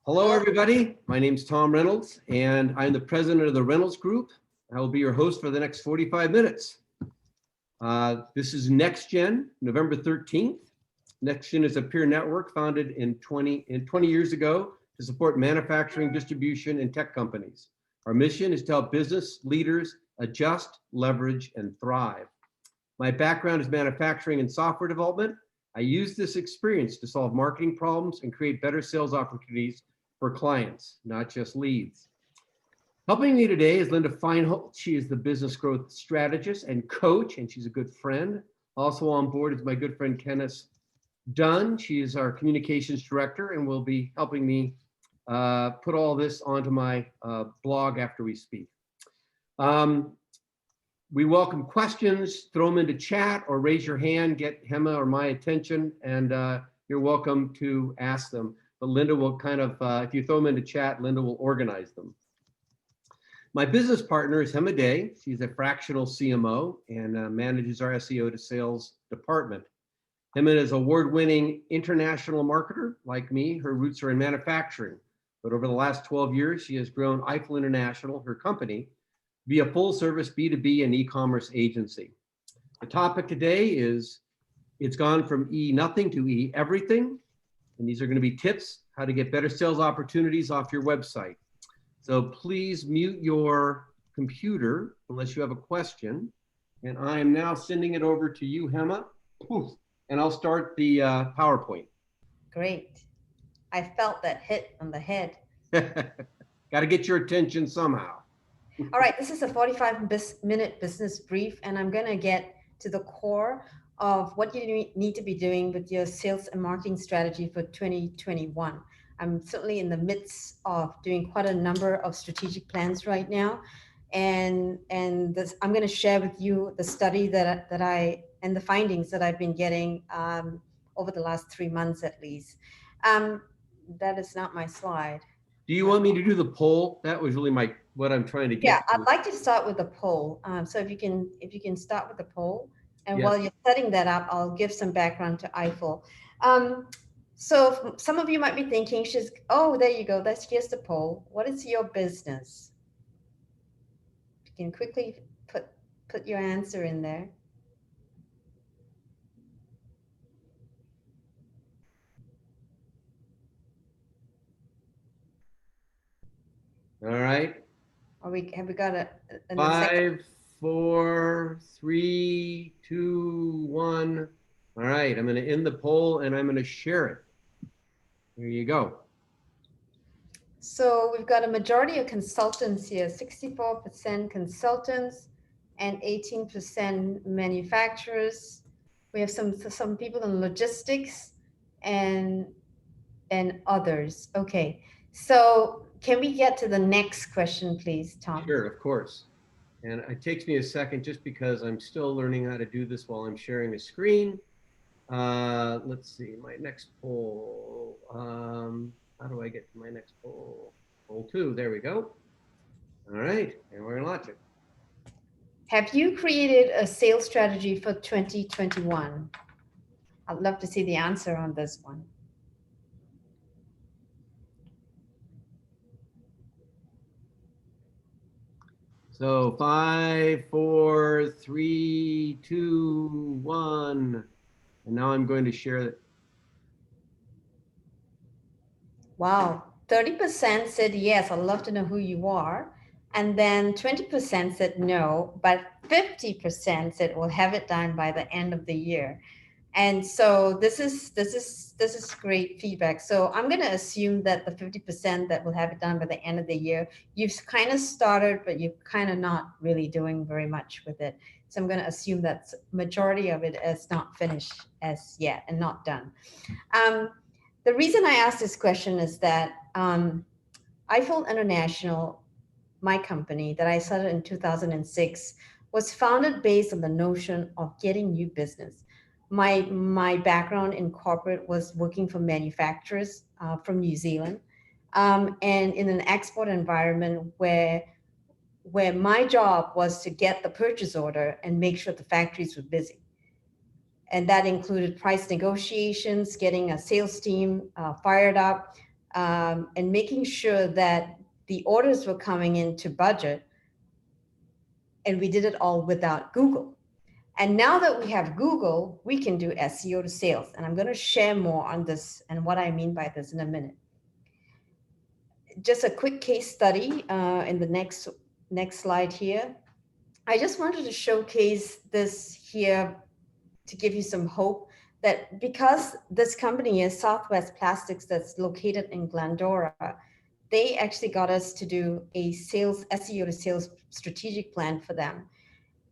Hello, everybody. My name is Tom Reynolds, and I'm the president of the Reynolds Group. I will be your host for the next 45 minutes. This is NextGen, November 13th. NextGen is a peer network founded in 20 years ago to support manufacturing, distribution, and tech companies. Our mission is to help business leaders adjust, leverage, and thrive. My background is manufacturing and software development. I use this experience to solve marketing problems and create better sales opportunities for clients, not just leads. Helping me today is Linda Feinholt. She is the business growth strategist and coach, and she's a good friend. Also on board is my good friend Kenneth Dunn. She is our communications director and will be helping me put all this onto my blog after we speak. We welcome questions, throw them into chat or raise your hand, get Hema or my attention, and you're welcome to ask them. But Linda will kind of, if you throw them into chat, Linda will organize them. My business partner is Hema Dey. She's a fractional CMO and manages our SEO to sales department. Hema is an award-winning international marketer like me. Her roots are in manufacturing, but over the last 12 years, she has grown Eiffel International, her company, to be a full-service B2B and e-commerce agency. The topic today is, it's gone from eNothing to eEverything. And these are going to be tips how to get better sales opportunities off your website. So please mute your computer unless you have a question. And I am now sending it over to you, Hema. And I'll start the PowerPoint. Great. I felt that hit on the head. Got to get your attention somehow. All right, this is a 45-minute business brief, and I'm going to get to the core of what you need to be doing with your sales and marketing strategy for 2021. I'm certainly in the midst of doing quite a number of strategic plans right now. And I'm going to share with you the study and the findings that I've been getting over the last 3 months at least. That is not my slide. Do you want me to do the poll? That was really what I'm trying to get. Yeah, I'd like to start with the poll. So if you can start with the poll. And while you're setting that up, I'll give some background to Eiffel. So some of you might be thinking, oh, there you go. Here's the poll. What is your business? You can quickly put your answer in there. All right. Have we got a 5, 4, 3, 2, 1. All right, I'm going to end the poll and I'm going to share it. There you go. So we've got a majority of consultants here, 64% consultants and 18% manufacturers. We have some people in logistics and others. Okay, so can we get to the next question, please, Tom? Sure, of course. And it takes me a second just because I'm still learning how to do this while I'm sharing a screen. Let's see, my next poll. How do I get to my next poll? Poll 2, there we go. All right, and we're gonna launch it. Have you created a sales strategy for 2021? I'd love to see the answer on this one. So 5, 4, 3, 2, 1. And now I'm going to share it. Wow, 30% said yes, I'd love to know who you are. And then 20% said no, but 50% said we'll have it done by the end of the year. And so this is great feedback. So I'm going to assume that the 50% that will have it done by the end of the year, you've kind of started, but you're kind of not really doing very much with it. So I'm going to assume that majority of it is not finished as yet and not done. The reason I asked this question is that Eiffel International, my company that I started in 2006, was founded based on the notion of getting new business. My background in corporate was working for manufacturers from New Zealand, and in an export environment where my job was to get the purchase order and make sure the factories were busy. And that included price negotiations, getting a sales team fired up, and making sure that the orders were coming into budget. And we did it all without Google. And now that we have Google, we can do SEO to sales. And I'm going to share more on this and what I mean by this in a minute. Just a quick case study in the next slide here. I just wanted to showcase this here to give you some hope that because this company is Southwest Plastics that's located in Glendora, they actually got us to do a sales SEO to sales strategic plan for them.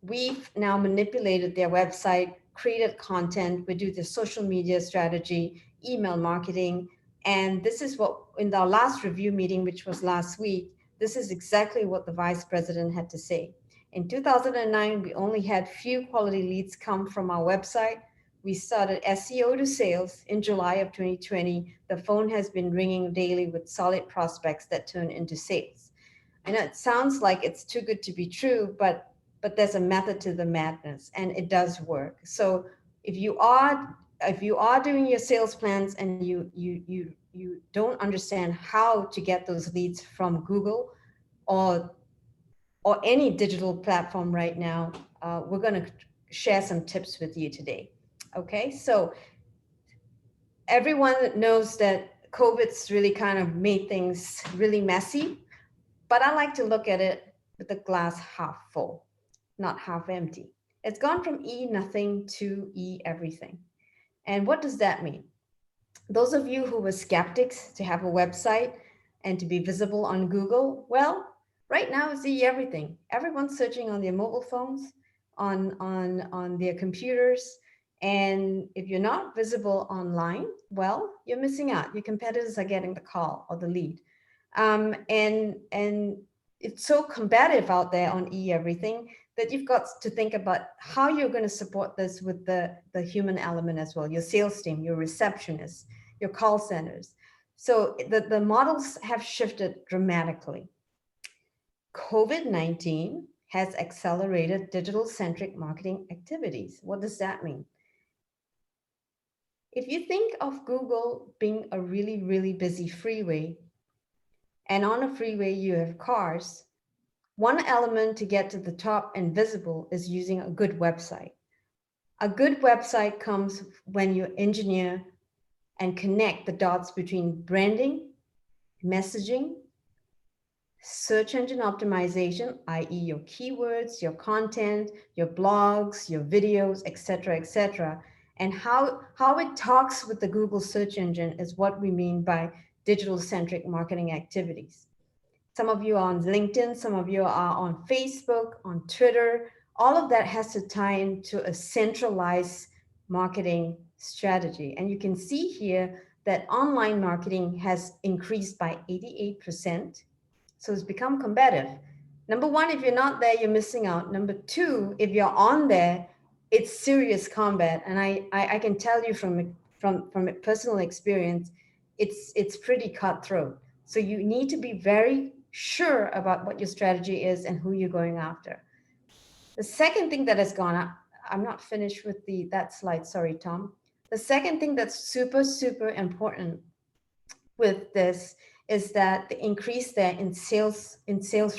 We've now manipulated their website, created content, we do the social media strategy, email marketing, and this is what in our last review meeting, which was last week, this is exactly what the vice president had to say. In 2009, we only had few quality leads come from our website. We started SEO to sales in July of 2020. The phone has been ringing daily with solid prospects that turn into sales. I know it sounds like it's too good to be true, but there's a method to the madness, and it does work. So if you are doing your sales plans and you don't understand how to get those leads from Google or any digital platform right now, we're going to share some tips with you today. Okay, so everyone knows that COVID's really kind of made things really messy, but I like to look at it with the glass half full, not half empty. It's gone from eNothing to eEverything. And what does that mean? Those of you who were skeptics to have a website and to be visible on Google, well, right now it's eEverything. Everyone's searching on their mobile phones, on their computers. And if you're not visible online, well, you're missing out. Your competitors are getting the call or the lead. And it's so combative out there on eEverything that you've got to think about how you're going to support this with the human element as well, your sales team, your receptionists, your call centers. So the models have shifted dramatically. COVID-19 has accelerated digital-centric marketing activities. What does that mean? If you think of Google being a really, really busy freeway, and on a freeway you have cars, one element to get to the top and visible is using a good website. A good website comes when you engineer and connect the dots between branding, messaging, search engine optimization, i.e. your keywords, your content, your blogs, your videos, etc., and how it talks with the Google search engine is what we mean by digital-centric marketing activities. Some of you are on LinkedIn, some of you are on Facebook, on Twitter. All of that has to tie into a centralized marketing strategy. And you can see here that online marketing has increased by 88%. So it's become competitive. Number one, if you're not there, you're missing out. Number two, if you're on there, it's serious combat. And I can tell you from personal experience, it's pretty cutthroat. So you need to be very sure about what your strategy is and who you're going after. The second thing that has gone up, I'm not finished with that slide, sorry, Tom. The second thing that's super, super important with this is that the increase there in sales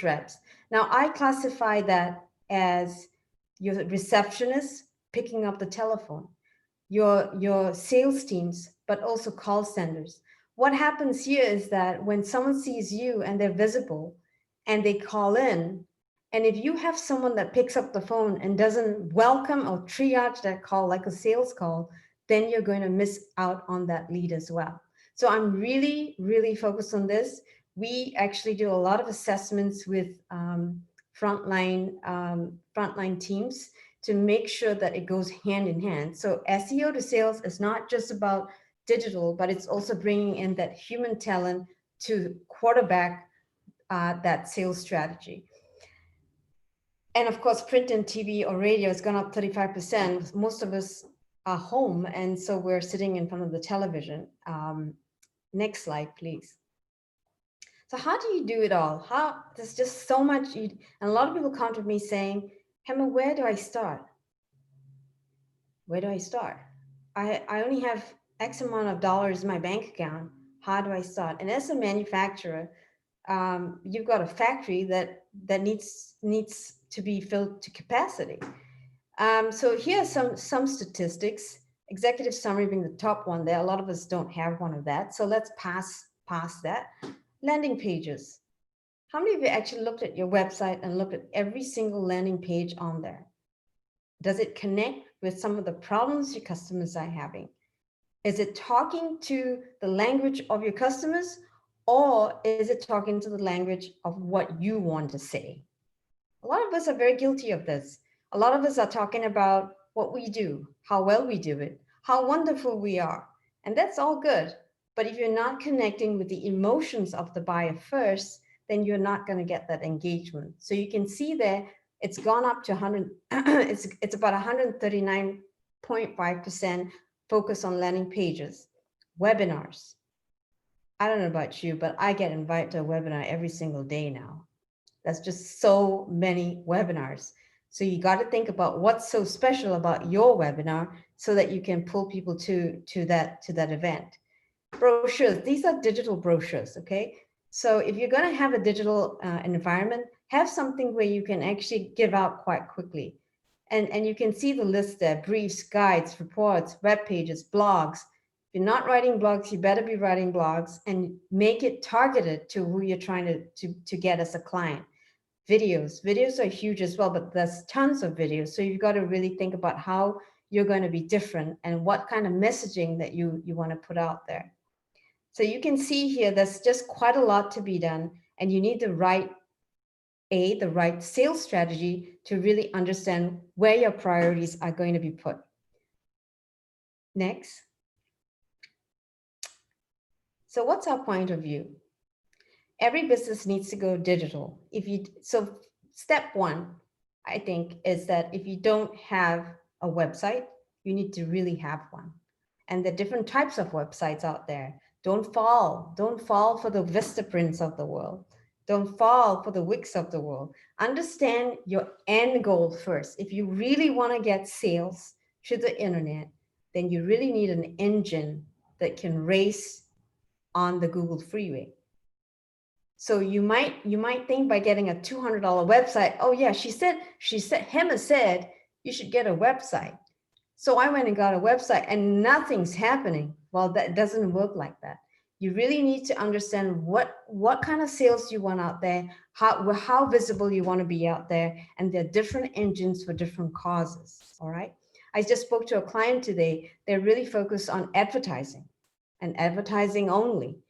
reps. Now I classify that as your receptionist picking up the telephone, your sales teams, but also call centers. What happens here is that when someone sees you and they're visible and they call in, and if you have someone that picks up the phone and doesn't welcome or triage that call like a sales call, then you're going to miss out on that lead as well. So I'm really, really focused on this. We actually do a lot of assessments with frontline teams to make sure that it goes hand in hand. So SEO to sales is not just about digital, but it's also bringing in that human talent to quarterback that sales strategy. And of course, print and TV or radio has gone up 35%. Most of us are home, and so we're sitting in front of the television. Next slide, please. So how do you do it all? There's just so much, and a lot of people come to me saying, Hema, where do I start? Where do I start? I only have X amount of dollars in my bank account. How do I start? And as a manufacturer, you've got a factory that needs to be filled to capacity. So here are some statistics. Executive summary being the top one there. A lot of us don't have one of that. So let's pass that. Landing pages. How many of you actually looked at your website and looked at every single landing page on there? Does it connect with some of the problems your customers are having? Is it talking to the language of your customers, or is it talking to the language of what you want to say? A lot of us are very guilty of this. A lot of us are talking about what we do, how well we do it, how wonderful we are. And that's all good. But if you're not connecting with the emotions of the buyer first, then you're not going to get that engagement. So you can see there, it's gone up to 100, it's about 139.5% focus on landing pages. Webinars. I don't know about you, but I get invited to a webinar every single day now. That's just so many webinars. So you got to think about what's so special about your webinar so that you can pull people to that event. Brochures, these are digital brochures, okay? So if you're going to have a digital environment, have something where you can actually give out quite quickly. And you can see the list there: briefs, guides, reports, web pages, blogs. If you're not writing blogs, you better be writing blogs, and make it targeted to who you're trying to get as a client. Videos are huge as well, but there's tons of videos. So you've got to really think about how you're going to be different and what kind of messaging that you want to put out there. So you can see here, there's just quite a lot to be done, and you need the right sales strategy to really understand where your priorities are going to be put. Next. So what's our point of view? Every business needs to go digital. So step one, I think, is that if you don't have a website, you need to really have one. And there are different types of websites out there. Don't fall for the Vistaprints of the world. Don't fall for the Wix of the world. Understand your end goal first. If you really want to get sales to the internet, then you really need an engine that can race on the Google freeway. So you might think by getting a $200 website, oh yeah, Hema said you should get a website. So I went and got a website and nothing's happening. Well, that doesn't work like that. You really need to understand what kind of sales you want out there, how visible you want to be out there, and there are different engines for different causes. All right. I just spoke to a client today. They're really focused on advertising and advertising only.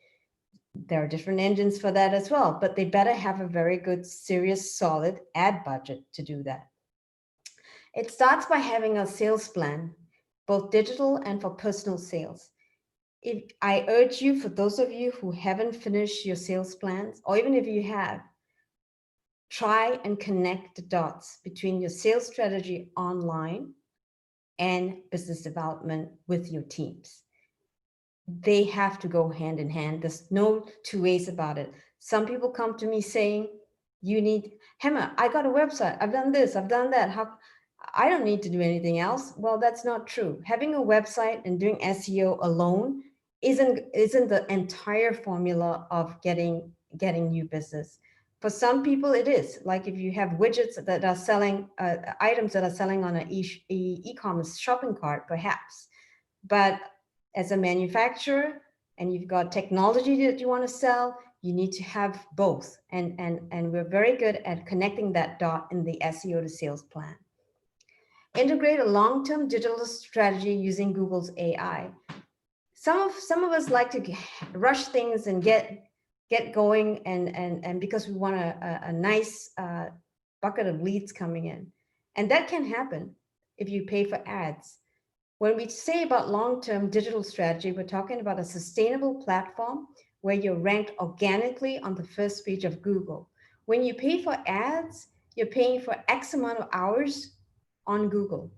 There are different engines for that as well, but they better have a very good, serious, solid ad budget to do that. It starts by having a sales plan, both digital and for personal sales. I urge you, for those of you who haven't finished your sales plans, or even if you have, try and connect the dots between your sales strategy online and business development with your teams. They have to go hand in hand. There's no two ways about it. Some people come to me saying, Hema, I got a website. I've done this, I've done that. I don't need to do anything else. Well, that's not true. Having a website and doing SEO alone isn't the entire formula of getting new business. For some people, it is. Like if you have widgets that are selling, items that are selling on an e-commerce shopping cart, perhaps. But as a manufacturer, and you've got technology that you want to sell, you need to have both. And we're very good at connecting that dot in the SEO to sales plan. Integrate a long-term digital strategy using Google's AI. Some of us like to rush things and get going, and because we want a nice bucket of leads coming in. And that can happen if you pay for ads. When we say about long-term digital strategy, we're talking about a sustainable platform where you're ranked organically on the first page of Google. When you pay for ads, you're paying for X amount of hours on Google,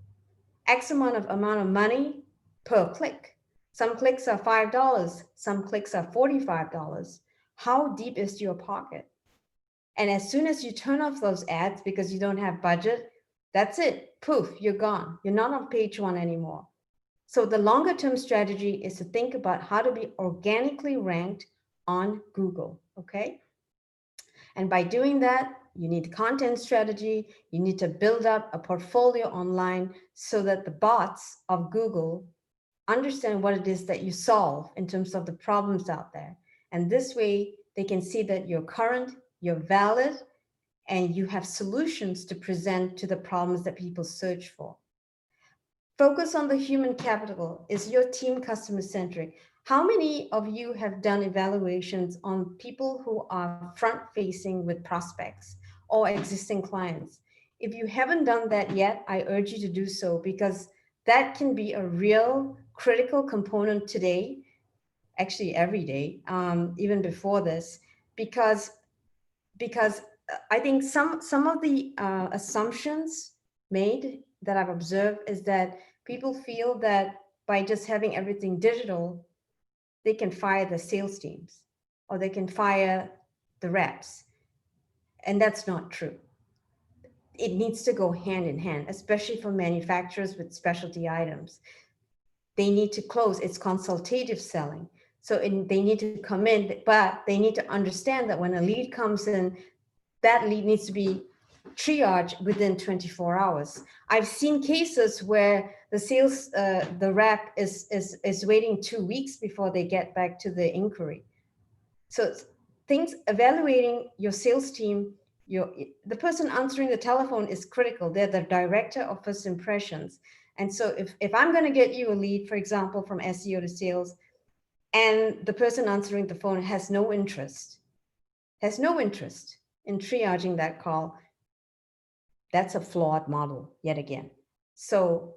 X amount of money per click. Some clicks are $5, some clicks are $45. How deep is your pocket? And as soon as you turn off those ads because you don't have budget, that's it. Poof, you're gone. You're not on page one anymore. So the longer term strategy is to think about how to be organically ranked on Google, okay? And by doing that, you need content strategy, you need to build up a portfolio online so that the bots of Google understand what it is that you solve in terms of the problems out there. And this way, they can see that you're current, you're valid, and you have solutions to present to the problems that people search for. Focus on the human capital. Is your team customer centric? How many of you have done evaluations on people who are front facing with prospects or existing clients? If you haven't done that yet, I urge you to do so, because that can be a real critical component today, actually every day, even before this, because I think some of the assumptions made that I've observed is that people feel that by just having everything digital, they can fire the sales teams or they can fire the reps. And that's not true. It needs to go hand in hand, especially for manufacturers with specialty items. They need to close. It's consultative selling. So they need to come in, but they need to understand that when a lead comes in, that lead needs to be triaged within 24 hours. I've seen cases where the rep is waiting 2 weeks before they get back to the inquiry. So evaluating your sales team, the person answering the telephone is critical. They're the director of first impressions. And so if I'm going to get you a lead, for example, from SEO to sales, and the person answering the phone has no interest in triaging that call, that's a flawed model yet again. So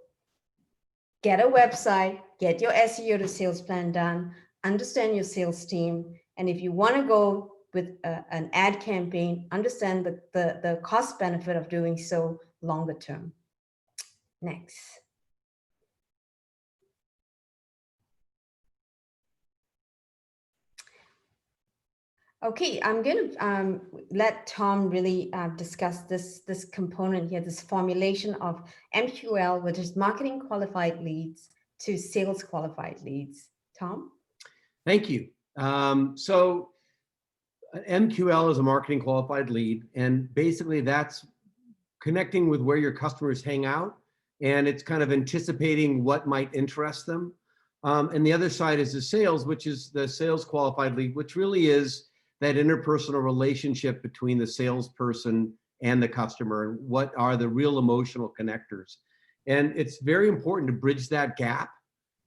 get a website, get your SEO to sales plan done, understand your sales team. And if you want to go with an ad campaign, understand the cost benefit of doing so longer term. Next. Okay, I'm going to let Tom really discuss this component here, this formulation of MQL, which is marketing qualified leads to sales qualified leads. Tom? Thank you. So MQL is a marketing qualified lead, and basically that's connecting with where your customers hang out, and it's kind of anticipating what might interest them. And the other side is the sales, which is the sales qualified lead, which really is that interpersonal relationship between the salesperson and the customer, and what are the real emotional connectors. And it's very important to bridge that gap,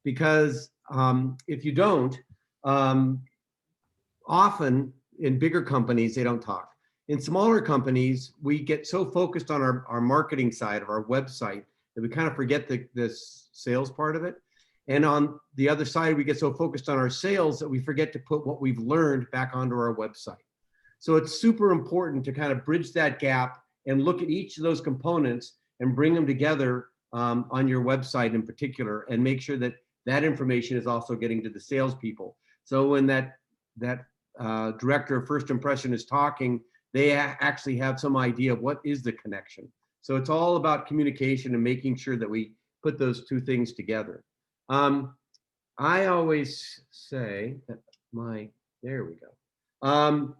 because if you don't, often in bigger companies, they don't talk. In smaller companies, we get so focused on our marketing side of our website that we kind of forget the sales part of it. And on the other side, we get so focused on our sales that we forget to put what we've learned back onto our website. So it's super important to kind of bridge that gap and look at each of those components and bring them together on your website in particular, and make sure that that information is also getting to the salespeople. So when that director of first impression is talking, they actually have some idea of what is the connection. So it's all about communication and making sure that we put those two things together. I always say that there we go,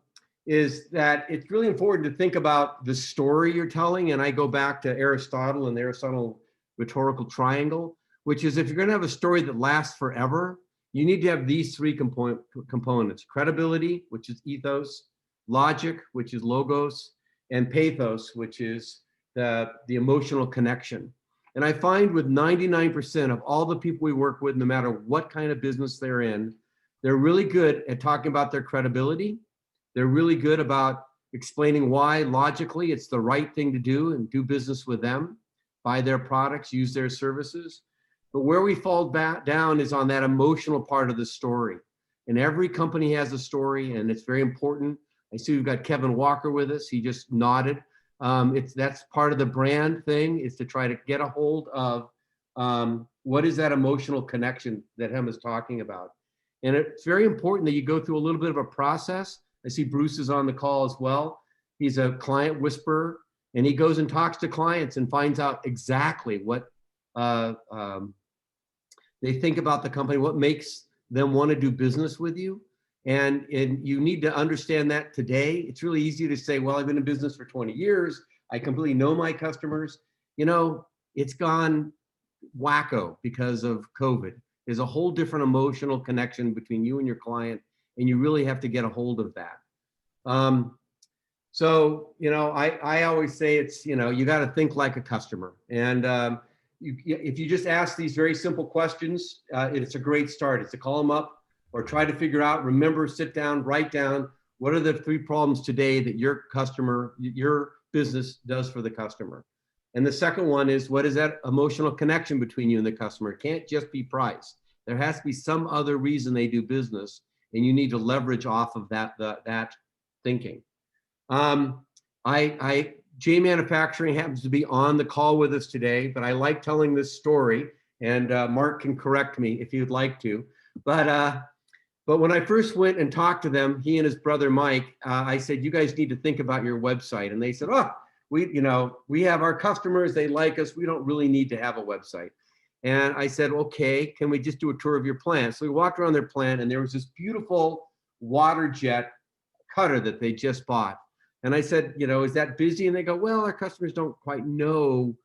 is that it's really important to think about the story you're telling. And I go back to Aristotle and the Aristotle rhetorical triangle, which is if you're going to have a story that lasts forever, you need to have these three components: credibility, which is ethos; logic, which is logos; and pathos, which is the emotional connection. And I find with 99% of all the people we work with, no matter what kind of business they're in, they're really good at talking about their credibility. They're really good about explaining why logically it's the right thing to do and do business with them, buy their products, use their services. But where we fall back down is on that emotional part of the story. And every company has a story, and it's very important. I see we've got Kevin Walker with us. He just nodded. That's part of the brand thing, is to try to get a hold of what is that emotional connection that Hema's talking about. And it's very important that you go through a little bit of a process. I see Bruce is on the call as well. He's a client whisperer, and he goes and talks to clients and finds out exactly what the They think about the company, what makes them want to do business with you. And you need to understand that today. It's really easy to say, well, I've been in business for 20 years. I completely know my customers. You know, it's gone wacko because of COVID. There's a whole different emotional connection between you and your client, and you really have to get a hold of that. So, you know, I always say it's, you know, you got to think like a customer. And if you just ask these very simple questions, it's a great start. It's to call them up or try to figure out, remember, sit down, write down, what are the 3 problems today that your customer, your business does for the customer? And the second one is, what is that emotional connection between you and the customer? It can't just be price. There has to be some other reason they do business, and you need to leverage off of that thinking. J Manufacturing happens to be on the call with us today, but I like telling this story, and Mark can correct me if you'd like to. But when I first went and talked to them, he and his brother Mike, I said, you guys need to think about your website. And they said, oh, we have our customers, they like us, we don't really need to have a website. And I said, okay, can we just do a tour of your plant? So we walked around their plant, and there was this beautiful water jet cutter that they just bought. And I said, you know, is that busy? And they go, well, our customers don't quite know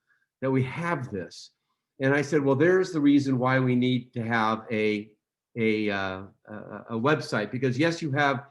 that we have this. And I said, well, there's the reason why we need to have a website, because yes, you have,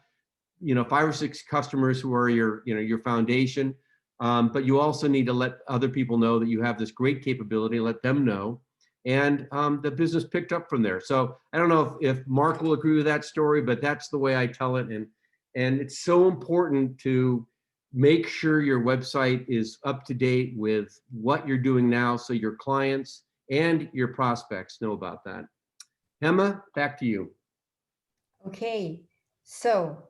you know, 5 or 6 customers who are your foundation, but you also need to let other people know that you have this great capability, let them know. And the business picked up from there. So I don't know if Mark will agree with that story, but that's the way I tell it. And it's so important to make sure your website is up to date with what you're doing now, so your clients and your prospects know about that. Hema, back to you. Okay, so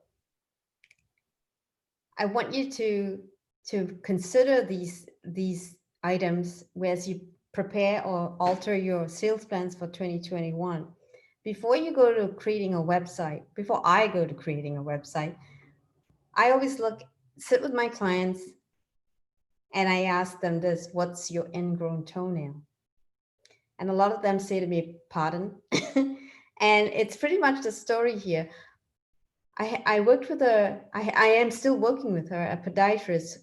I want you to consider these items as you prepare or alter your sales plans for 2021. Before you go to creating a website, before I go to creating a website, I always sit with my clients and I ask them this: what's your ingrown toenail? And a lot of them say to me, pardon? And it's pretty much the story here. I worked with I am still working with her, a podiatrist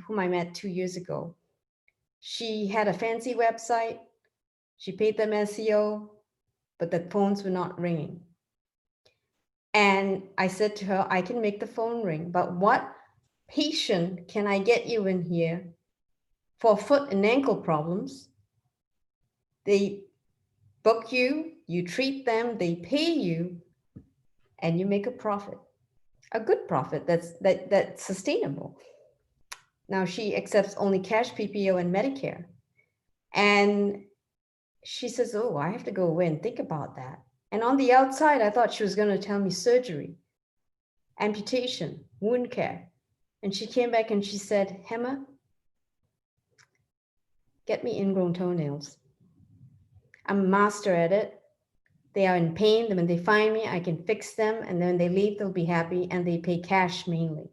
whom I met 2 years ago. She had a fancy website. She paid them SEO, but the phones were not ringing. And I said to her, I can make the phone ring, but what patient can I get you in here for foot and ankle problems? They book you, you treat them, they pay you, and you make a profit, a good profit that's sustainable. Now she accepts only cash, PPO, and Medicare. And she says, oh, I have to go away and think about that. And on the outside, I thought she was going to tell me surgery, amputation, wound care. And she came back and she said, Hema, get me ingrown toenails. I'm a master at it. They are in pain. When they find me, I can fix them. And then when they leave, they'll be happy. And they pay cash mainly.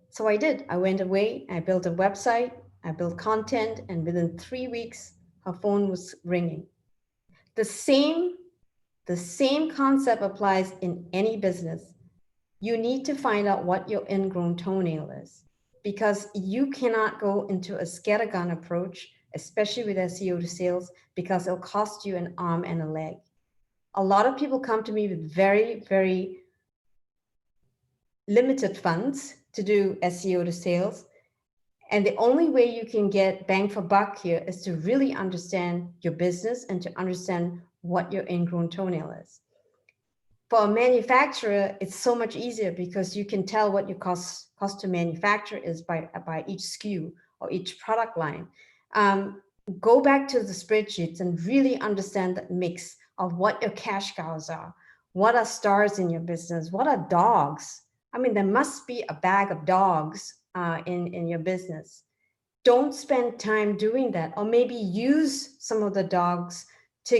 So I did. I went away. I built a website. I built content. And within 3 weeks, her phone was ringing. The same concept applies in any business. You need to find out what your ingrown toenail is, because you cannot go into a scattergun approach, especially with SEO to sales, because it'll cost you an arm and a leg. A lot of people come to me with very, very limited funds to do SEO to sales. And the only way you can get bang for buck here is to really understand your business and to understand what your ingrown toenail is. For a manufacturer, it's so much easier because you can tell what your cost to manufacture is by each SKU or each product line. Go back to the spreadsheets and really understand that mix of what your cash cows are. What are stars in your business? What are dogs? I mean, there must be a bag of dogs in your business. Don't spend time doing that, or maybe use some of the dogs to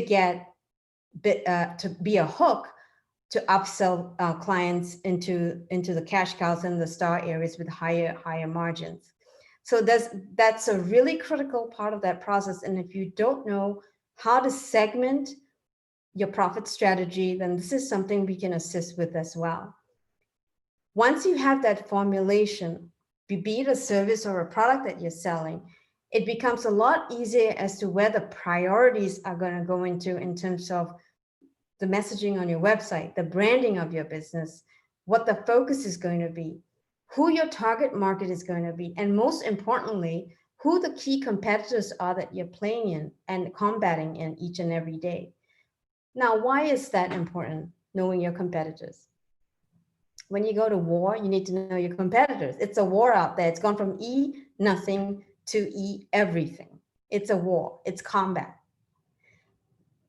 be a hook to upsell clients into the cash cows and the star areas with higher margins. So that's a really critical part of that process. And if you don't know how to segment your profit strategy, then this is something we can assist with as well. Once you have that formulation, be it a service or a product that you're selling, it becomes a lot easier as to where the priorities are going to go into in terms of the messaging on your website, the branding of your business, what the focus is going to be, who your target market is going to be, and most importantly, who the key competitors are that you're playing in and combating in each and every day. Now, why is that important, knowing your competitors? When you go to war, you need to know your competitors. It's a war out there. It's gone from eNothing to eEverything. It's a war. It's combat.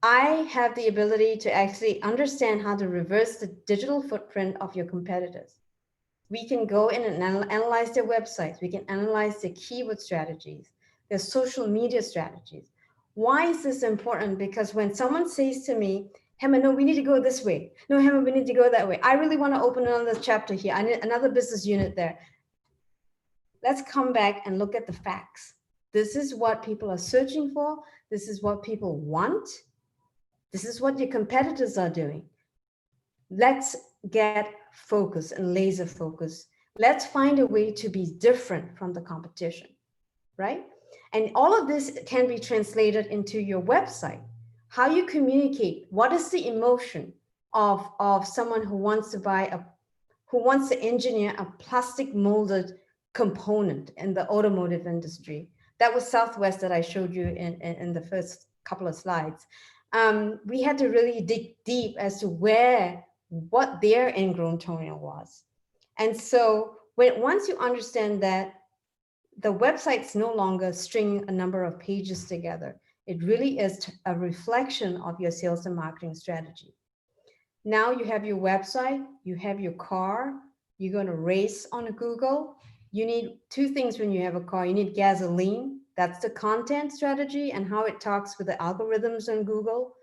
I have the ability to actually understand how to reverse the digital footprint of your competitors. We can go in and analyze their websites. We can analyze their keyword strategies, their social media strategies. Why is this important? Because when someone says to me, Hema, no, we need to go this way. No, Hema, we need to go that way. I really want to open another chapter here. I need another business unit there. Let's come back and look at the facts. This is what people are searching for. This is what people want. This is what your competitors are doing. Let's get focused and laser focus. Let's find a way to be different from the competition, right? And all of this can be translated into your website. How you communicate, what is the emotion of someone who wants to engineer a plastic molded component in the automotive industry. That was Southwest that I showed you in the first couple of slides. We had to really dig deep as to what their ingrown toenail was. And so once you understand that the website's no longer stringing a number of pages together, it really is a reflection of your sales and marketing strategy. Now you have your website, you have your car, you're going to race on Google. You need two things when you have a car. You need gasoline. That's the content strategy and how it talks with the algorithms on Google.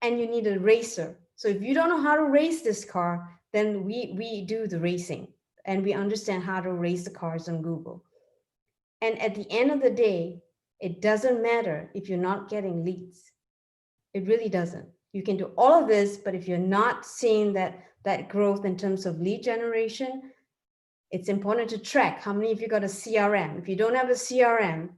And you need a racer. So if you don't know how to race this car, then we do the racing and we understand how to race the cars on Google. And at the end of the day, it doesn't matter if you're not getting leads. It really doesn't. You can do all of this, but if you're not seeing that growth in terms of lead generation, it's important to track how many of you got a CRM. If you don't have a CRM,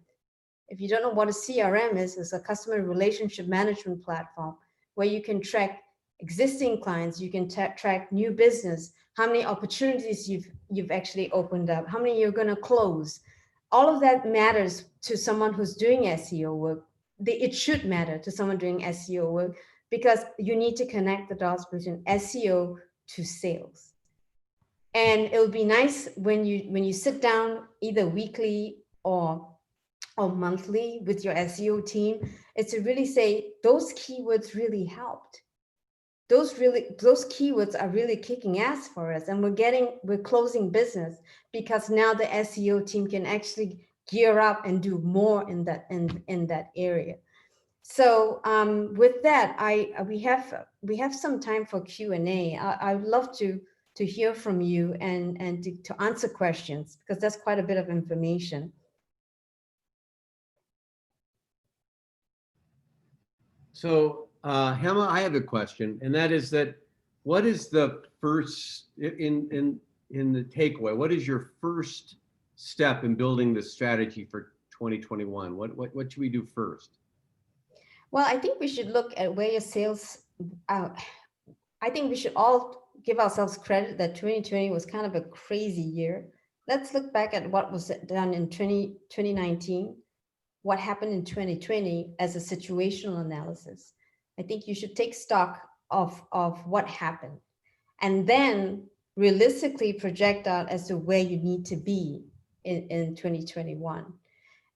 if you don't know what a CRM is, it's a customer relationship management platform where you can track existing clients, you can track new business, how many opportunities you've actually opened up, how many you're going to close. All of that matters to someone who's doing SEO work. It should matter to someone doing SEO work because you need to connect the dots between SEO to sales. And it'll be nice when you sit down either weekly or monthly with your SEO team, is to really say those keywords really helped. Those keywords are really kicking ass for us, and we're closing business because now the SEO team can actually gear up and do more in that area. So with that, we have some time for Q&A. I would love to hear from you and to answer questions because that's quite a bit of information. So Hema, I have a question, and that is that what is the first in the takeaway? What is your first step in building the strategy for 2021? What should we do first? Well, I think we should look at where your sales. I think we should all give ourselves credit that 2020 was kind of a crazy year. Let's look back at what was done in 2019, what happened in 2020 as a situational analysis. I think you should take stock of what happened and then realistically project out as to where you need to be in 2021.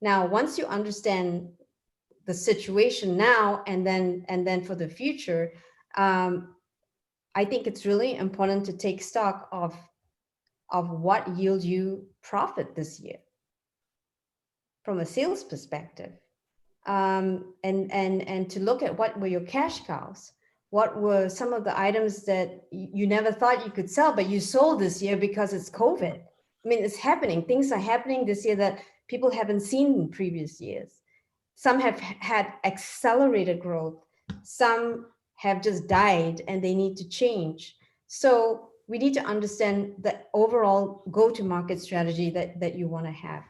Now, once you understand the situation now and then for the future, I think it's really important to take stock of what yields you profit this year from a sales perspective, and to look at what were your cash cows, what were some of the items that you never thought you could sell, but you sold this year because it's COVID. I mean, it's happening. Things are happening this year that people haven't seen in previous years. Some have had accelerated growth. Some have just died and they need to change. So we need to understand the overall go-to-market strategy that you want to have.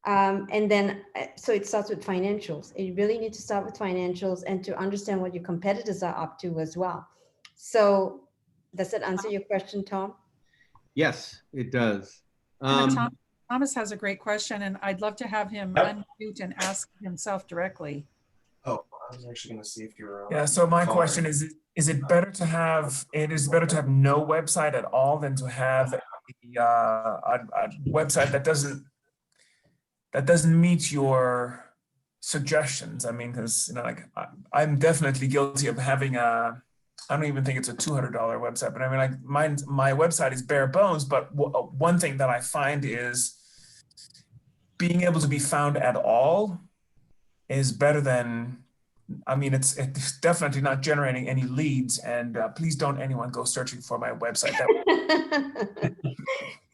And then, so it starts with financials. You really need to start with financials and to understand what your competitors are up to as well. So does that answer your question, Tom? Yes, it does. Thomas has a great question, and I'd love to have him unmute and ask himself directly. Oh, I was actually going to see if you're. Yeah. So my question is it better to have no website at all than to have a website that doesn't meet your suggestions? I mean, because like I'm definitely guilty of having I don't even think it's a $200 website, but I mean, like my website is bare bones. But one thing that I find is being able to be found at all is better than, I mean, it's definitely not generating any leads. And please don't anyone go searching for my website.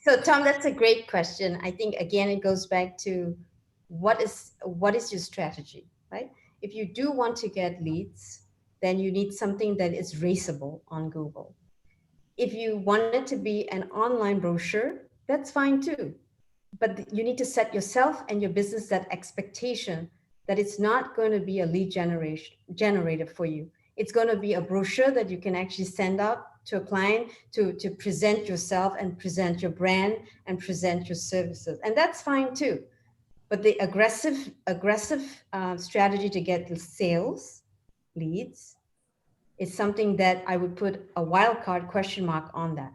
So Tom, that's a great question. I think, again, it goes back to what is your strategy, right? If you do want to get leads, then you need something that is raceable on Google. If you want it to be an online brochure, that's fine too. But you need to set yourself and your business that expectation that it's not going to be a lead generator for you. It's going to be a brochure that you can actually send out to a client to present yourself and present your brand and present your services. And that's fine too. But the aggressive strategy to get the sales leads is something that I would put a wild card question mark on that.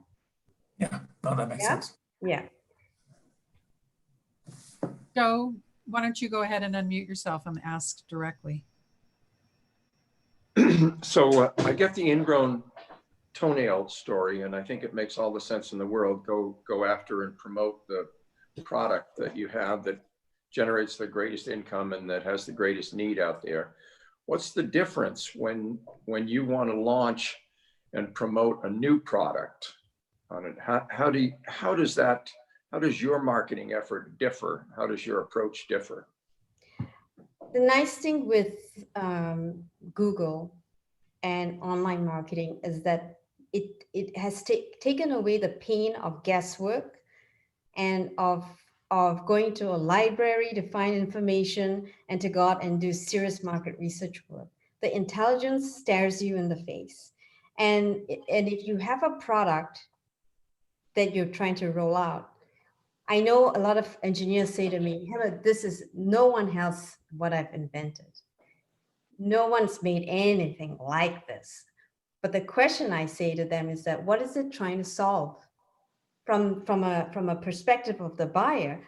Yeah, no, that makes sense. Yeah. Joe, why don't you go ahead and unmute yourself and ask directly? So I get the Ingrown Toenail story, and I think it makes all the sense in the world. Go after and promote the product that you have that generates the greatest income and that has the greatest need out there. What's the difference when you want to launch and promote a new product on it? How does your marketing effort differ? How does your approach differ? The nice thing with Google and online marketing is that it has taken away the pain of guesswork and of going to a library to find information and to go out and do serious market research work. The intelligence stares you in the face. And if you have a product that you're trying to roll out, I know a lot of engineers say to me, Hema, no one has what I've invented. No one's made anything like this. But the question I say to them is that, what is it trying to solve? From a perspective of the buyer.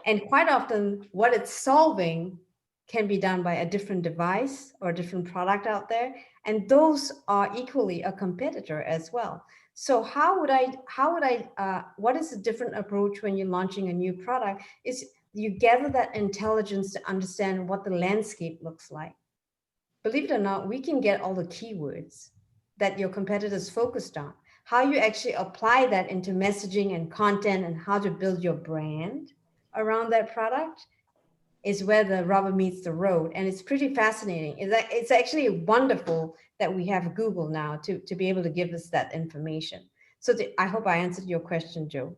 And quite often what it's solving can be done by a different device or a different product out there. And those are equally a competitor as well. So what is a different approach when you're launching a new product is you gather that intelligence to understand what the landscape looks like. Believe it or not, we can get all the keywords that your competitors focused on. How you actually apply that into messaging and content and how to build your brand around that product is where the rubber meets the road. And it's pretty fascinating. It's actually wonderful that we have Google now to be able to give us that information. So I hope I answered your question, Joe.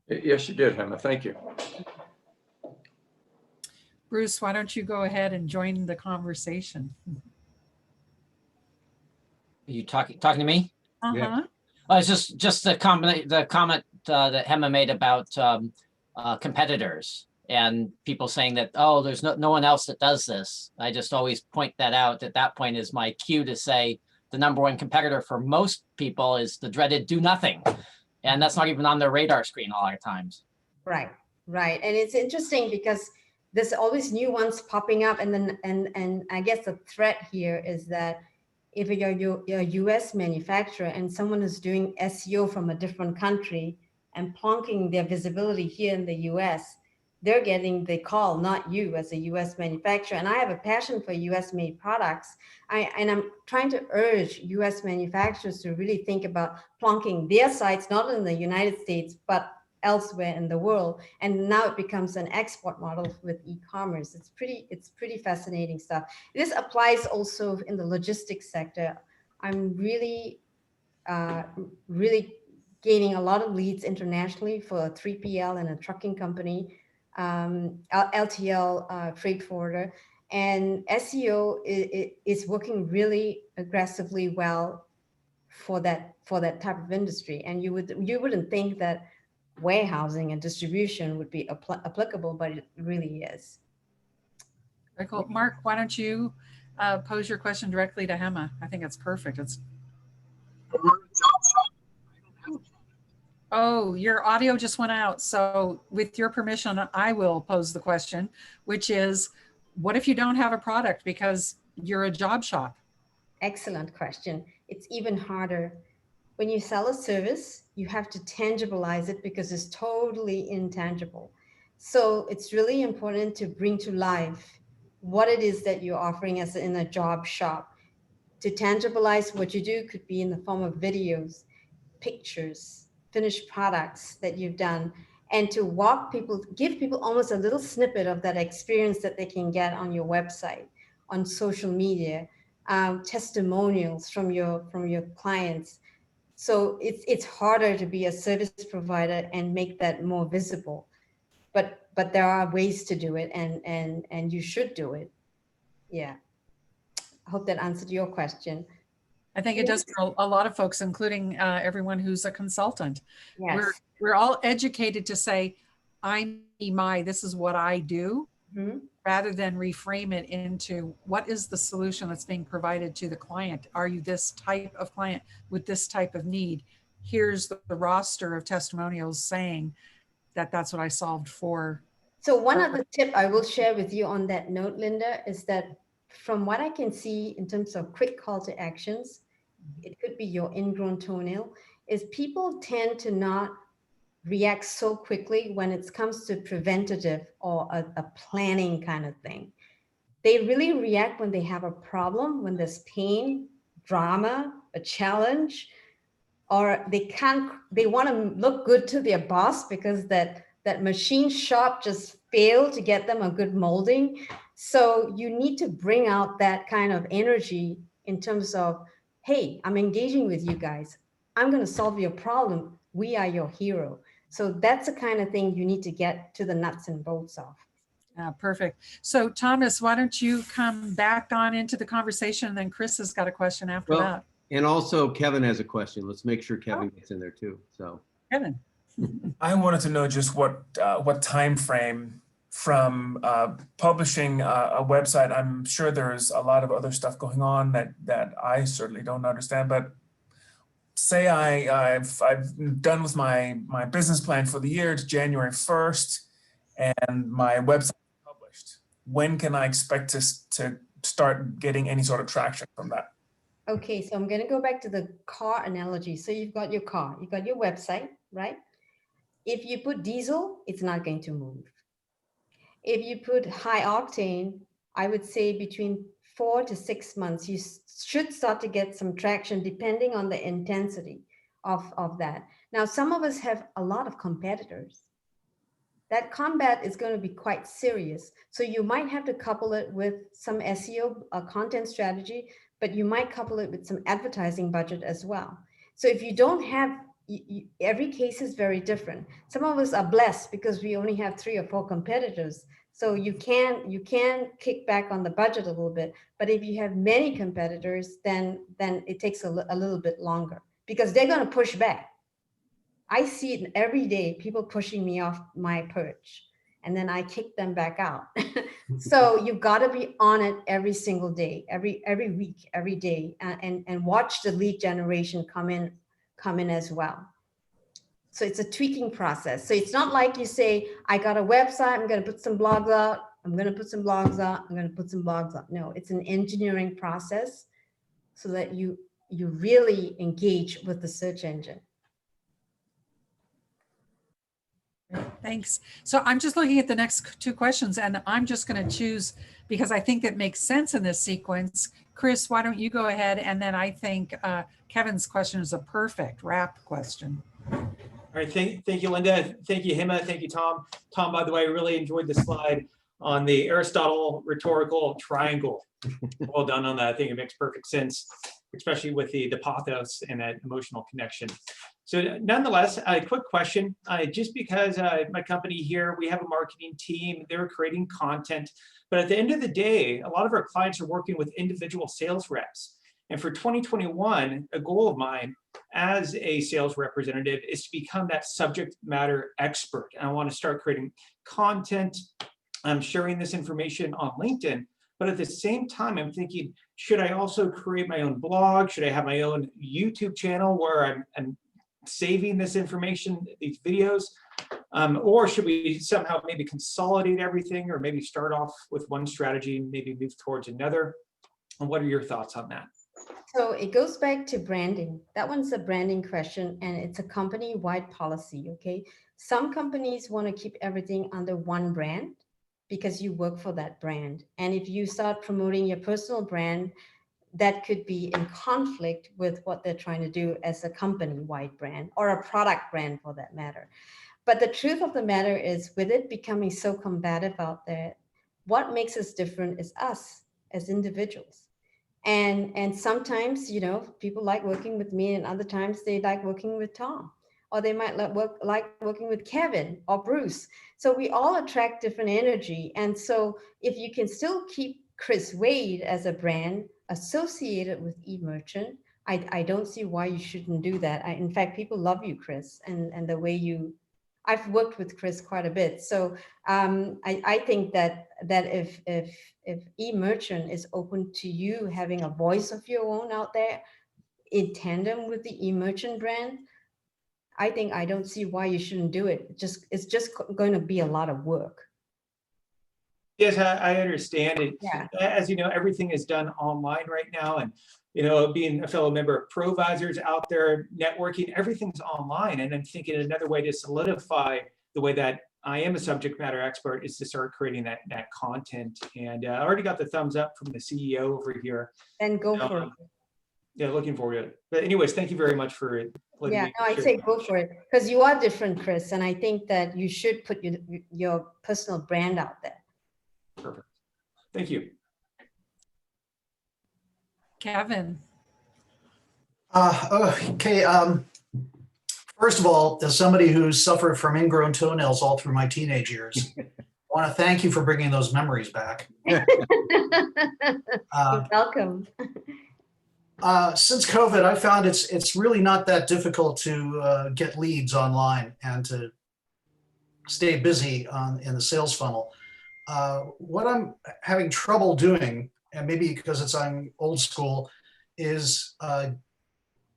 Yes, you did, Hema. Thank you. Bruce, why don't you go ahead and join the conversation? Are you talking to me? Uh-huh. Yeah. It's just the comment that Hema made about competitors and people saying that, oh, there's no one else that does this. I just always point that out. At that point is my cue to say the number one competitor for most people is the dreaded do nothing. And that's not even on their radar screen a lot of times. Right. And it's interesting because there's always new ones popping up. And I guess the threat here is that if you're a US manufacturer and someone is doing SEO from a different country and plonking their visibility here in the US, they're getting the call, not you as a US manufacturer. And I have a passion for US made products. And I'm trying to urge US manufacturers to really think about plonking their sites, not in the United States, but elsewhere in the world. And now it becomes an export model with e-commerce. It's pretty fascinating stuff. This applies also in the logistics sector. I'm really gaining a lot of leads internationally for a 3PL and a trucking company, LTL freight forwarder. And SEO is working really aggressively well for that type of industry. And you wouldn't think that warehousing and distribution would be applicable, but it really is. Very cool. Mark, why don't you pose your question directly to Hema? I think it's perfect. Oh, your audio just went out. So with your permission, I will pose the question, which is, what if you don't have a product because you're a job shop? Excellent question. It's even harder. When you sell a service, you have to tangibilize it because it's totally intangible. So it's really important to bring to life what it is that you're offering as in a job shop. To tangibilize what you do could be in the form of videos, pictures, finished products that you've done, and to give people almost a little snippet of that experience that they can get on your website, on social media, testimonials from your clients. So it's harder to be a service provider and make that more visible, but there are ways to do it, and you should do it. Yeah, I hope that answered your question. I think it does for a lot of folks, including everyone who's a consultant. Yes. We're all educated to say, this is what I do, rather than reframe it into what is the solution that's being provided to the client? Are you this type of client with this type of need? Here's the roster of testimonials saying that that's what I solved for. So one other tip I will share with you on that note, Linda, is that from what I can see in terms of quick call to actions, it could be your ingrown toenail, is people tend to not react so quickly when it comes to preventative or a planning kind of thing. They really react when they have a problem, when there's pain, drama, a challenge, or they want to look good to their boss because that machine shop just failed to get them a good molding. So you need to bring out that kind of energy in terms of, hey, I'm engaging with you guys. I'm going to solve your problem. We are your hero. So that's the kind of thing you need to get to the nuts and bolts of. Perfect. So Thomas, why don't you come back on into the conversation, and then Chris has got a question after that. And also Kevin has a question. Let's make sure Kevin gets in there too. So Kevin. I wanted to know just what time frame from publishing a website. I'm sure there's a lot of other stuff going on that I certainly don't understand, but say I've done with my business plan for the year. It's January 1st and my website is published. When can I expect to start getting any sort of traction from that? Okay, so I'm going to go back to the car analogy. So you've got your car, you've got your website, right? If you put diesel, it's not going to move. If you put high octane, I would say between 4 to 6 months, you should start to get some traction depending on the intensity of that. Now, some of us have a lot of competitors. That combat is going to be quite serious. So you might have to couple it with some SEO content strategy, but you might couple it with some advertising budget as well. So if you don't have, every case is very different. Some of us are blessed because we only have 3 or 4 competitors. So you can kick back on the budget a little bit, but if you have many competitors, then it takes a little bit longer because they're going to push back. I see it every day, people pushing me off my perch, and then I kick them back out. So you've got to be on it every single day, every week, every day, and watch the lead generation come in as well. So it's a tweaking process. So it's not like you say, I got a website, I'm going to put some blogs out, I'm going to put some blogs out, I'm going to put some blogs out. No, it's an engineering process so that you really engage with the search engine. Thanks. So I'm just looking at the next 2 questions, and I'm just going to choose because I think that makes sense in this sequence. Chris, why don't you go ahead? And then I think Kevin's question is a perfect wrap question. All right, thank you, Linda. Thank you, Hema. Thank you, Tom. Tom, by the way, I really enjoyed the slide on the Aristotle rhetorical triangle. Well done on that. I think it makes perfect sense, especially with the pathos and that emotional connection. So nonetheless, a quick question, just because my company here, we have a marketing team, they're creating content, but at the end of the day, a lot of our clients are working with individual sales reps. And for 2021, a goal of mine as a sales representative is to become that subject matter expert. And I want to start creating content. I'm sharing this information on LinkedIn, but at the same time, I'm thinking, should I also create my own blog? Should I have my own YouTube channel where I'm saving this information, these videos? Or should we somehow maybe consolidate everything, or maybe start off with one strategy and maybe move towards another? And what are your thoughts on that? So it goes back to branding. That one's a branding question, and it's a company-wide policy, okay? Some companies want to keep everything under one brand because you work for that brand. And if you start promoting your personal brand, that could be in conflict with what they're trying to do as a company-wide brand, or a product brand for that matter. But the truth of the matter is, with it becoming so combative out there, what makes us different is us as individuals. And sometimes, you know, people like working with me, and other times they like working with Tom, or they might like working with Kevin or Bruce. So we all attract different energy. And so if you can still keep Chris Wade as a brand associated with eMerchant, I don't see why you shouldn't do that. In fact, people love you, Chris, and the way I've worked with Chris quite a bit. So I think that if eMerchant is open to you having a voice of your own out there in tandem with the eMerchant brand, I don't see why you shouldn't do it. It's just going to be a lot of work. Yes, I understand it. Yeah. As you know, everything is done online right now, and you know, being a fellow member of Provisors out there, networking, everything's online. And I'm thinking another way to solidify the way that I am a subject matter expert is to start creating that content. And I already got the thumbs up from the CEO over here. Then go for it. Yeah, looking forward to it. But anyways, thank you very much for letting Yeah, me no, I'd share say that. go for it, because you are different, Chris. And I think that you should put your personal brand out there. Perfect. Thank you. Kevin. Okay. First of all, as somebody who suffered from ingrown toenails all through my teenage years, I want to thank you for bringing those memories back. You're welcome. Since COVID, I found it's really not that difficult to get leads online and to stay busy in the sales funnel. What I'm having trouble doing, and maybe because I'm old school, is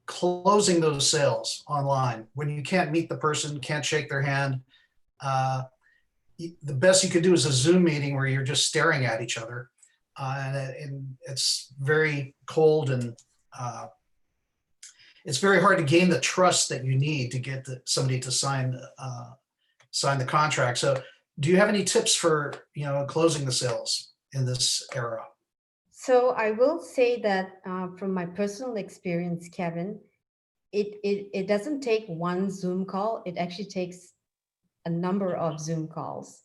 closing those sales online. When you can't meet the person, can't shake their hand, the best you could do is a Zoom meeting where you're just staring at each other. And it's very cold, and it's very hard to gain the trust that you need to get somebody to sign the contract. So do you have any tips for, you know, closing the sales in this era? So I will say that from my personal experience, Kevin, it doesn't take one Zoom call. It actually takes a number of Zoom calls,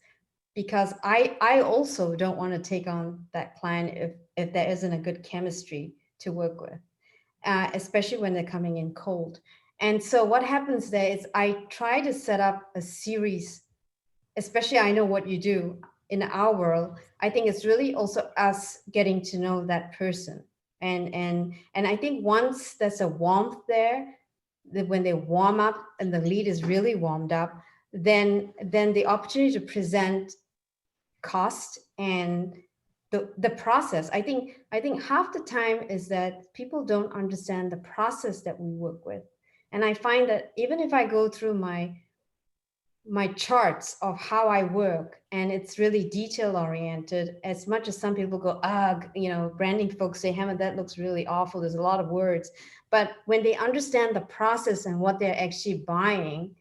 because I also don't want to take on that client if there isn't a good chemistry to work with, especially when they're coming in cold. And so what happens there is I try to set up a series, especially I know what you do in our world. I think it's really also us getting to know that person. And I think once there's a warmth there, that when they warm up and the lead is really warmed up, then the opportunity to present cost and the process. I think half the time is that people don't understand the process that we work with. And I find that even if I go through my charts of how I work, and it's really detail oriented, as much as some people go, you know, branding folks say, Hema, that looks really awful. There's a lot of words. But when they understand the process and what they're actually buying,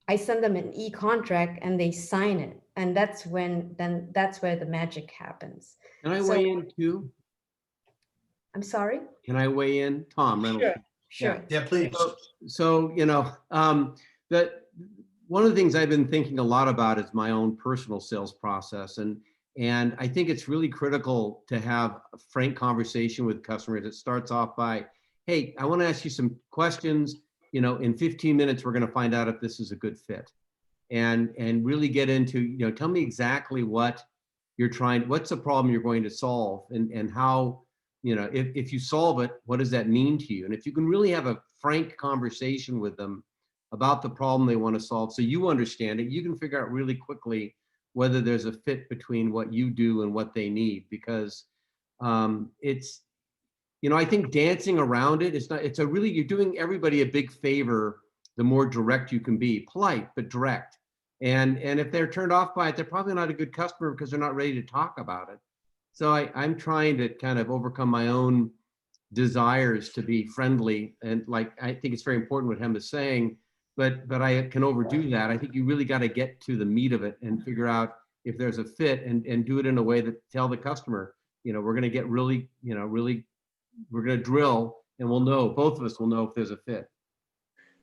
I send them an e-contract and they sign it. And that's where the magic happens. Can I weigh in too? I'm sorry? Can I weigh in? Tom Reynolds. Sure. Sure. Yeah, please. So, you know, that one of the things I've been thinking a lot about is my own personal sales process. And I think it's really critical to have a frank conversation with customers. It starts off by, hey, I want to ask you some questions. You know, in 15 minutes, we're going to find out if this is a good fit. And really get into, you know, tell me exactly what you're what's the problem you're going to solve, and how, you know, if you solve it, what does that mean to you? And if you can really have a frank conversation with them about the problem they want to solve, so you understand it, you can figure out really quickly whether there's a fit between what you do and what they need. Because it's, you know, I think dancing around it, you're doing everybody a big favor the more direct you can be, polite, but direct. And if they're turned off by it, they're probably not a good customer because they're not ready to talk about it. So I'm trying to kind of overcome my own desires to be friendly. And like, I think it's very important what Hema's saying, but I can overdo that. I think you really got to get to the meat of it and figure out if there's a fit, and do it in a way that tell the customer, you know, we're going to get really, you know, we're going to drill, and we'll know, both of us will know if there's a fit.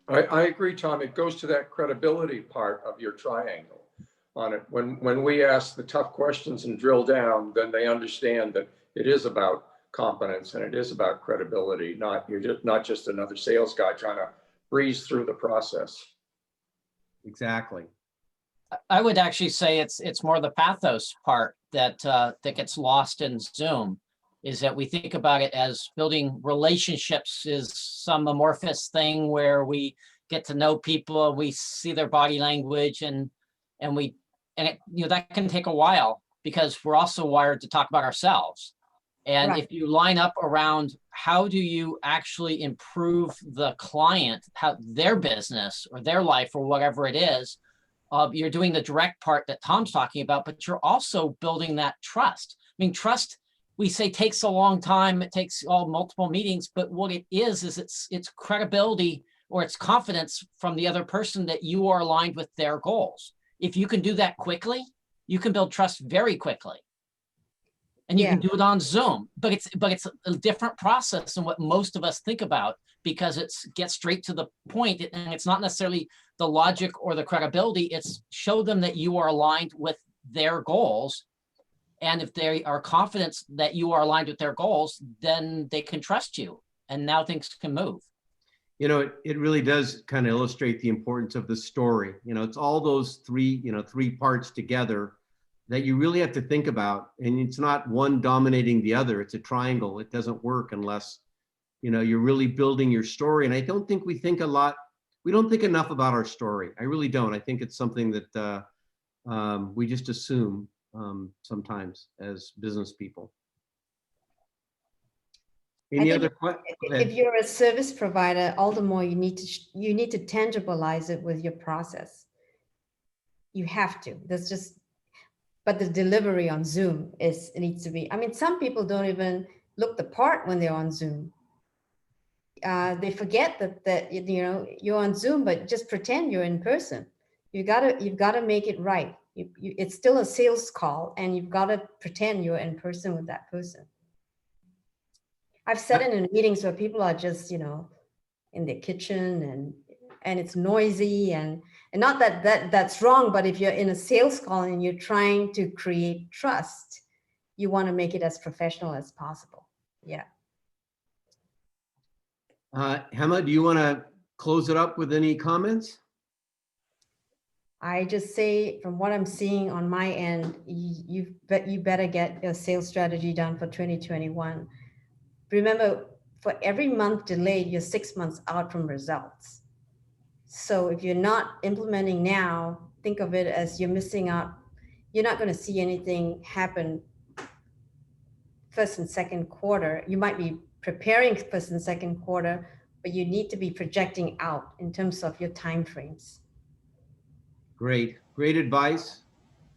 I agree, Tom. It goes to that credibility part of your triangle on it. When we ask the tough questions and drill down, then they understand that it is about competence and it is about credibility. You're not just another sales guy trying to breeze through the process. Exactly. I would actually say it's more the pathos part that gets lost in Zoom, is that we think about it as building relationships is some amorphous thing where we get to know people, we see their body language, and it, you know, that can take a while because we're also wired to talk about ourselves. And Right. if you line up around how do you actually improve the client, how their business or their life or whatever it is, you're doing the direct part that Tom's talking about, but you're also building that trust. I mean, trust, we say takes a long time, it takes multiple meetings, but what it is it's credibility or it's confidence from the other person that you are aligned with their goals. If you can do that quickly, you can build trust very quickly. And you can do it on Zoom, but it's a different process than what most of us think about, because it's get straight to the point, and it's not necessarily the logic or the credibility. It's show them that you are aligned with their goals. And if they are confident that you are aligned with their goals, then they can trust you, and now things can move. You know, it really does kind of illustrate the importance of the story. You know, it's all those three parts together that you really have to think about. And it's not one dominating the other. It's a triangle. It doesn't work unless, you know, you're really building your story. And I don't think we think we don't think enough about our story. I really don't. I think it's something that we just assume sometimes as business people. Any other questions? If you're a service provider, all the more you need to tangibilize it with your process. You have to. But the delivery on Zoom needs to be. I mean, some people don't even look the part when they're on Zoom. They forget that you know you're on Zoom, but just pretend you're in person. You've got to make it right. It's still a sales call, and you've got to pretend you're in person with that person. I've sat in meetings where people are just, you know, in their kitchen and it's noisy and not that's wrong, but if you're in a sales call and you're trying to create trust, you want to make it as professional as possible. Yeah. Hema, do you want to close it up with any comments? I just say, from what I'm seeing on my end, you better get your sales strategy done for 2021. Remember, for every month delayed, you're 6 months out from results. So if you're not implementing now, think of it as you're missing out. You're not going to see anything happen first and second quarter. You might be preparing first and second quarter, but you need to be projecting out in terms of your timeframes. Great advice.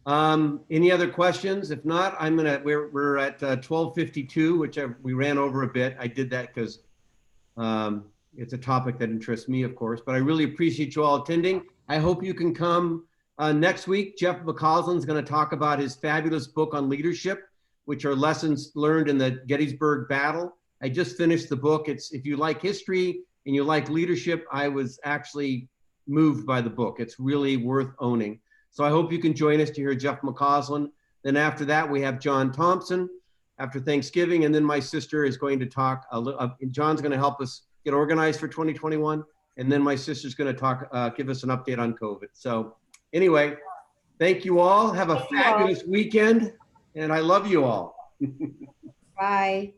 Any other questions? If not, we're at 12:52, which we ran over a bit. I did that because it's a topic that interests me, of course, but I really appreciate you all attending. I hope you can come next week. Jeff McCausland is going to talk about his fabulous book on leadership, which are lessons learned in the Gettysburg Battle. I just finished the book. If you like history and you like leadership, I was actually moved by the book. It's really worth owning. So I hope you can join us to hear Jeff McCausland. Then after that, we have John Thompson after Thanksgiving. And then my sister is going to talk, John's going to help us get organized for 2021. And then my sister's going to talk, give us an update on COVID. So anyway, thank you all. Have a fabulous weekend. And I love you all. Bye.